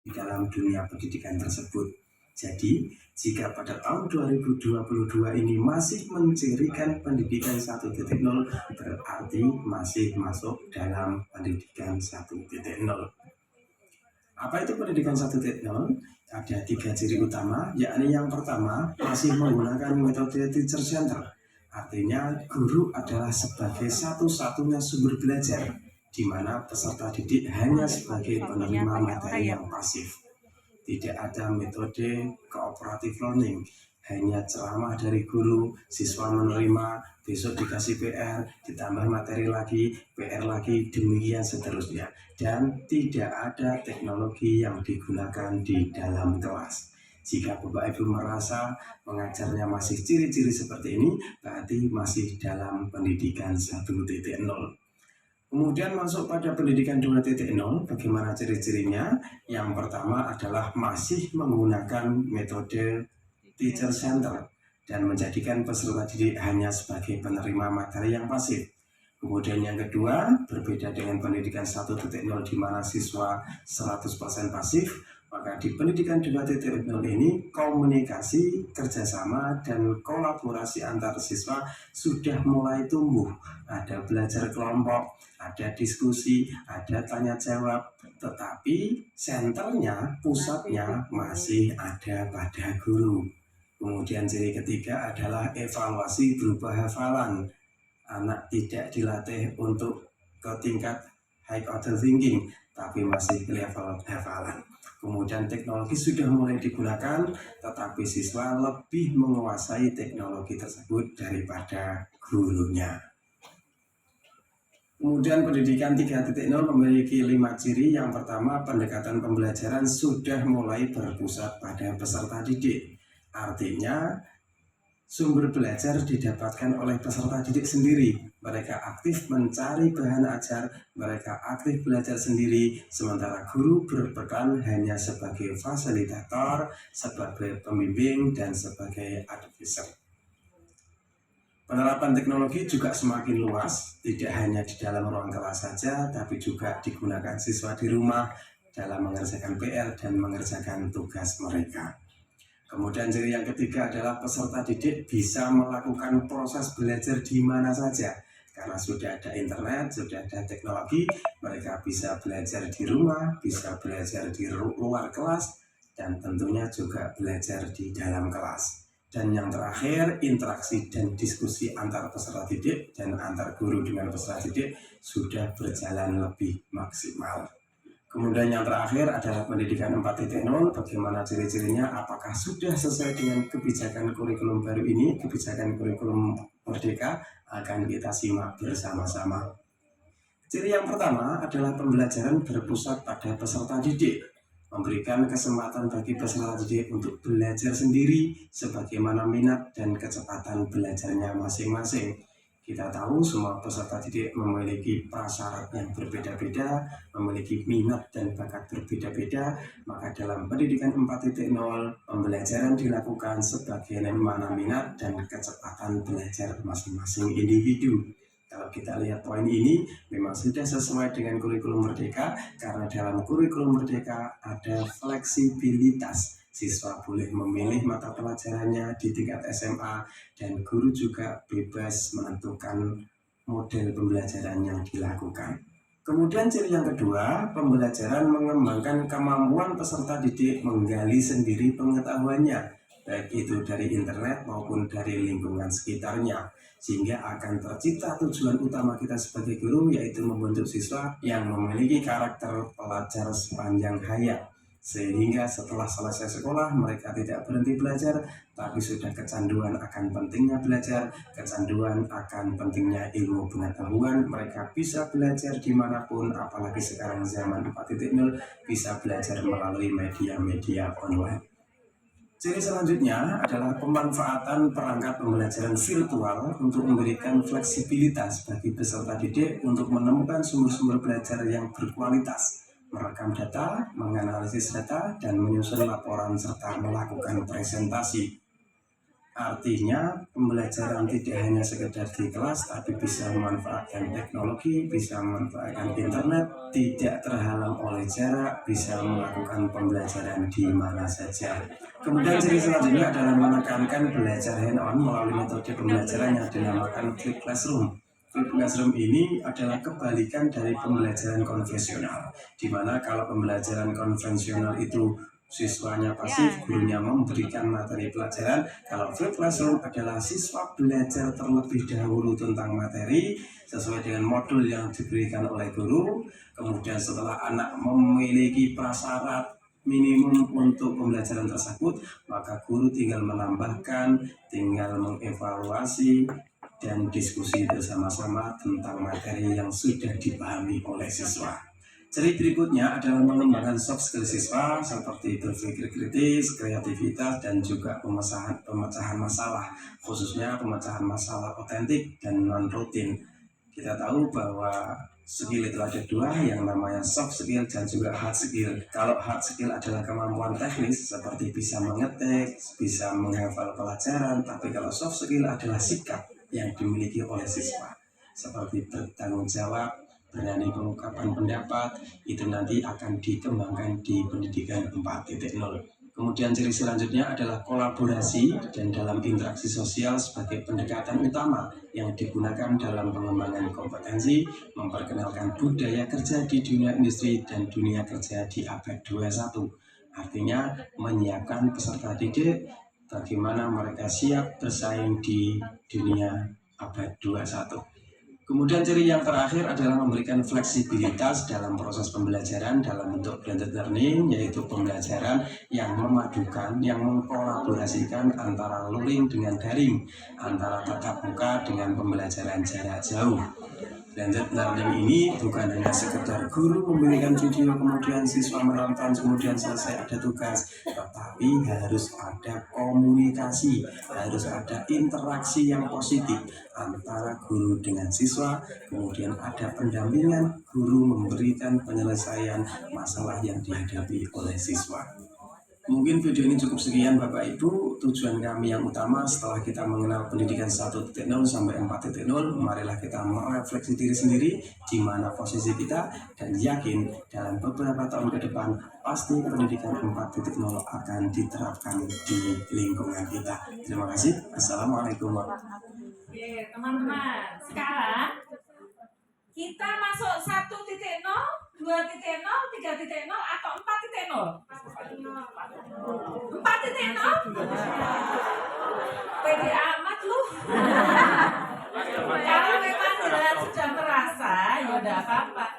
di dalam dunia pendidikan tersebut. Jadi, jika pada tahun 2022 ini masih mencirikan pendidikan 1.0, berarti masih masuk dalam pendidikan 1.0. Apa itu pendidikan 1.0? Ada 3 ciri utama, yakni yang pertama, masih menggunakan metode teacher center. Artinya, guru adalah sebagai satu-satunya sumber belajar, di mana peserta didik hanya sebagai penerima materi yang pasif. Tidak ada metode cooperative learning, hanya ceramah dari guru, siswa menerima, besok dikasih PR, ditambah materi lagi, PR lagi, demikian seterusnya. Dan tidak ada teknologi yang digunakan di dalam kelas. Jika Bapak Ibu merasa mengajarnya masih ciri-ciri seperti ini, berarti masih dalam pendidikan 1.0. Kemudian masuk pada pendidikan 2.0, bagaimana ciri-cirinya? Yang pertama adalah masih menggunakan metode teacher center dan menjadikan peserta didik hanya sebagai penerima materi yang pasif. Kemudian yang kedua, berbeda dengan pendidikan 1.0 di mana siswa 100% pasif, maka di pendidikan 2.0 ini komunikasi, kerjasama, dan kolaborasi antar siswa sudah mulai tumbuh. Ada belajar kelompok, ada diskusi, ada tanya jawab, tetapi senternya, pusatnya masih ada pada guru. Kemudian ciri ketiga adalah evaluasi berupa hafalan. Anak tidak dilatih untuk ke tingkat high order thinking, tapi masih ke level hafalan. Kemudian teknologi sudah mulai digunakan, tetapi siswa lebih menguasai teknologi tersebut daripada gurunya. Kemudian pendidikan 3.0 memiliki 5 ciri. Yang pertama, pendekatan pembelajaran sudah mulai berpusat pada peserta didik. Artinya, sumber belajar didapatkan oleh peserta didik sendiri. Mereka aktif mencari bahan ajar, mereka aktif belajar sendiri, sementara guru berperan hanya sebagai fasilitator, sebagai pembimbing, dan sebagai advisor. Penerapan teknologi juga semakin luas, tidak hanya di dalam ruang kelas saja, tapi juga digunakan siswa di rumah dalam mengerjakan PR dan mengerjakan tugas mereka. Kemudian ciri yang ketiga adalah peserta didik bisa melakukan proses belajar di mana saja. Karena sudah ada internet, sudah ada teknologi, mereka bisa belajar di rumah, bisa belajar di luar kelas, dan tentunya juga belajar di dalam kelas. Dan yang terakhir, interaksi dan diskusi antar peserta didik dan antar guru dengan peserta didik sudah berjalan lebih maksimal. Kemudian yang terakhir adalah pendidikan 4.0, bagaimana ciri-cirinya, apakah sudah sesuai dengan kebijakan kurikulum baru ini, kebijakan kurikulum Merdeka, akan kita simak bersama-sama. Ciri yang pertama adalah pembelajaran berpusat pada peserta didik, memberikan kesempatan bagi peserta didik untuk belajar sendiri sebagaimana minat dan kecepatan belajarnya masing-masing. Kita tahu semua peserta didik memiliki prasyarat yang berbeda-beda, memiliki minat dan bakat berbeda-beda, maka dalam pendidikan 4.0, pembelajaran dilakukan sebagaimana minat dan kecepatan belajar masing-masing individu. Kalau kita lihat poin ini, memang sudah sesuai dengan kurikulum Merdeka, karena dalam kurikulum Merdeka ada fleksibilitas. Siswa boleh memilih mata pelajarannya di tingkat SMA, dan guru juga bebas menentukan model pembelajaran yang dilakukan. Kemudian ciri yang kedua, pembelajaran mengembangkan kemampuan peserta didik menggali sendiri pengetahuannya, baik itu dari internet maupun dari lingkungan sekitarnya, sehingga akan tercipta tujuan utama kita sebagai guru, yaitu membentuk siswa yang memiliki karakter pelajar sepanjang hayat. Sehingga setelah selesai sekolah, mereka tidak berhenti belajar, tapi sudah kecanduan akan pentingnya belajar, kecanduan akan pentingnya ilmu pengetahuan. Mereka bisa belajar dimanapun, apalagi sekarang zaman 4.0, bisa belajar melalui media-media online. Ciri selanjutnya adalah pemanfaatan perangkat pembelajaran virtual untuk memberikan fleksibilitas bagi peserta didik untuk menemukan sumber-sumber belajar yang berkualitas, merekam data, menganalisis data, dan menyusun laporan serta melakukan presentasi. Artinya pembelajaran tidak hanya sekedar di kelas, tapi bisa memanfaatkan teknologi, bisa memanfaatkan internet, tidak terhalang oleh jarak, bisa melakukan pembelajaran di mana saja. Kemudian ciri selanjutnya adalah menekankan belajar hand-on melalui metode pembelajaran yang dinamakan flipped classroom. Flipped classroom ini adalah kebalikan dari pembelajaran konvensional, di mana kalau pembelajaran konvensional itu siswanya pasif, gurunya memberikan materi pelajaran. Kalau flipped classroom adalah siswa belajar terlebih dahulu tentang materi sesuai dengan modul yang diberikan oleh guru. Kemudian setelah anak memiliki prasyarat minimum untuk pembelajaran tersebut, maka guru tinggal menambahkan, tinggal mengevaluasi dan diskusi bersama-sama tentang materi yang sudah dipahami oleh siswa. Ciri berikutnya adalah mengembangkan soft skill siswa seperti berpikir kritis, kreativitas, dan juga pemecahan masalah, khususnya pemecahan masalah otentik dan non-rutin. Kita tahu bahwa skill itu ada dua, yang namanya soft skill dan juga hard skill. Kalau hard skill adalah kemampuan teknis seperti bisa mengetik, bisa menghafal pelajaran, tapi kalau soft skill adalah sikap yang dimiliki oleh siswa, seperti bertanggung jawab, berani pengungkapan pendapat, itu nanti akan dikembangkan di pendidikan 4.0. Kemudian ciri selanjutnya adalah kolaborasi dan dalam interaksi sosial sebagai pendekatan utama yang digunakan dalam pengembangan kompetensi, memperkenalkan budaya kerja di dunia industri dan dunia kerja di abad 21. Artinya menyiapkan peserta didik bagaimana mereka siap bersaing di dunia abad 21. Kemudian ciri yang terakhir adalah memberikan fleksibilitas dalam proses pembelajaran dalam bentuk blended learning, yaitu pembelajaran yang memadukan, yang mengkolaborasikan antara luring dengan daring, antara tatap muka dengan pembelajaran jarak jauh. Blended learning ini bukan hanya sekedar guru memberikan video kemudian siswa menonton kemudian selesai ada tugas, tetapi harus ada komunikasi, harus ada interaksi yang positif antara guru dengan siswa, kemudian ada pendampingan, guru memberikan penyelesaian masalah yang dihadapi oleh siswa. Mungkin video ini cukup sekian Bapak Ibu. Tujuan kami yang utama setelah kita mengenal pendidikan 1.0 sampai 4.0, marilah kita merefleksi diri sendiri di mana posisi kita, dan yakin dalam beberapa tahun ke depan pasti pendidikan 4.0 akan diterapkan di lingkungan kita. Terima kasih. Assalamualaikum warahmatullahi wabarakatuh. Oke, teman-teman, sekarang kita masuk 1.0, 2.0, 3.0 atau 4.0? 4.0? Pede amat lu. Kalau memang sudah merasa, ya udah apa-apa.